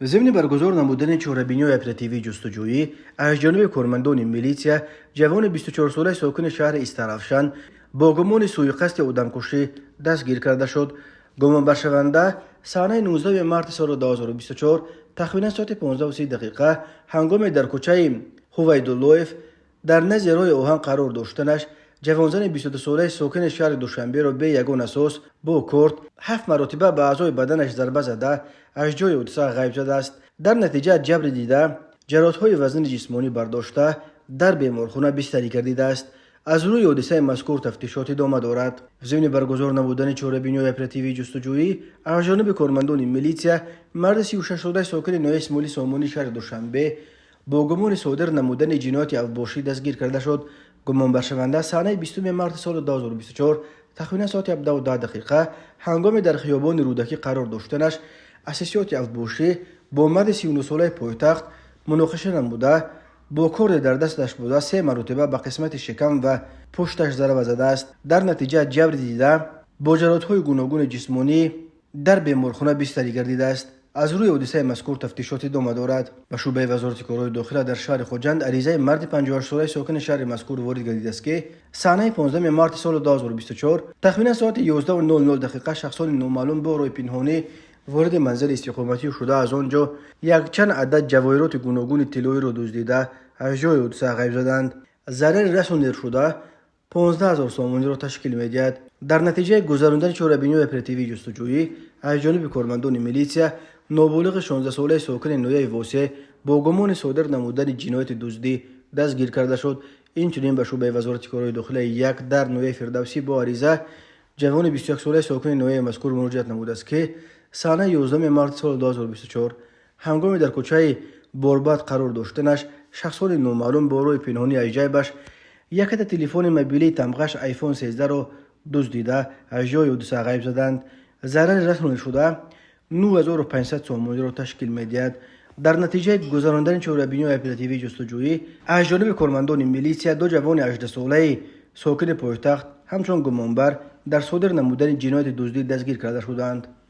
ضمن برگزار نمودن چهاربینی اپراتیوی جستجویی از جانب کارمندان میلیسیا جوان 24 ساله ساکن شهر استرافشان با گمان سوءقصد آدمکشی دستگیر کرده شد. گمان برشونده سانه 19 مارس سال 2024 تقریبا ساعت 15:30 دقیقه هنگام در کوچه هویدولویف در نزد راه آهن قرار داشتنش جوانزن 22 ساله ساکن شهر دوشنبه را به یگان اساس با کورت 7 مرتبه به اعضای بدنش ضربه زده از جای حادثه غیب شده است. در نتیجه جبر دیده جراحت‌های وزن جسمانی برداشته در بیمارخانه بستری گردیده است. از روی حادثه مذکور تفتیشات ادامه دارد. ضمن برگزار نمودن چهاربینی اپراتیوی جستجویی از جانب کارمندان میلیسیا مرد 36 ساله ساکن ناحیه اسماعیلی سامانی شهر دوشنبه با گمان صادر نمودن جنایت افباشی دستگیر کرده شد. گمان برشونده سانه 20 مارس سال 2024 تقریبا ساعت 17:10 دقیقه هنگام در خیابان رودکی قرار داشتنش اساسیات افباشی با مرد 39 ساله پایتخت مناقشه نموده با کورد در دستش بوده 3 مرتبه به قسمت شکم و پشتش ضربه زده است. در نتیجه جبر دیده با جراحت‌های گوناگون جسمانی در بیمارخانه بستری گردیده است. از روی حادثه مذکور تفتیشات ادامه دارد. به شعبه وزارت کارهای داخله در شهر خوجند عریضه مرد 58 ساله ساکن شهر مذکور وارد گردیده است که سانه 15 مارس سال 2024 تقریبا ساعت 11:00 دقیقه شخصان نامعلوم با راه پنهانی وارد منزل استقامتی شده از آنجا یک چند عدد جواهرات گوناگون طلایی را دزدیده از جای حادثه غیب شدند. ضرر رسانده شده 15,000 سامانی را تشکیل می‌دهد. در نتیجه گذراندن چهاربینی اپراتیوی جستجویی از جانب کارمندان میلیسیا نابالغ 16 ساله ساکن ناحیه واسع با گمان صادر نمودن جنایت دزدی دستگیر کرده شد. اینچنین به شعبه وزارت کارهای داخله یک در ناحیه فردوسی با عریضه جوان 21 ساله ساکن ناحیه مذکور مراجعت نموده است که سانه 11 مارس سال 2024 هنگام در کوچه بوربات قرار داشتنش شخصان نامعلوم با راه پنهانی از جیبش یک تلفن موبیلی تمغش آیفون 13 را دزدیده از جای حادثه غیب زدند. ضرر رسانده شده 9500 سامانی را تشکیل می‌دهد. در نتیجه گذراندن چهاربینی اپراتیوی جستجویی از جانب کارمندان میلیسیا دو جوان 18 ساله ساکن پایتخت همچون گمانبر در صادر نمودن جنایت دزدی دستگیر کرده شدند.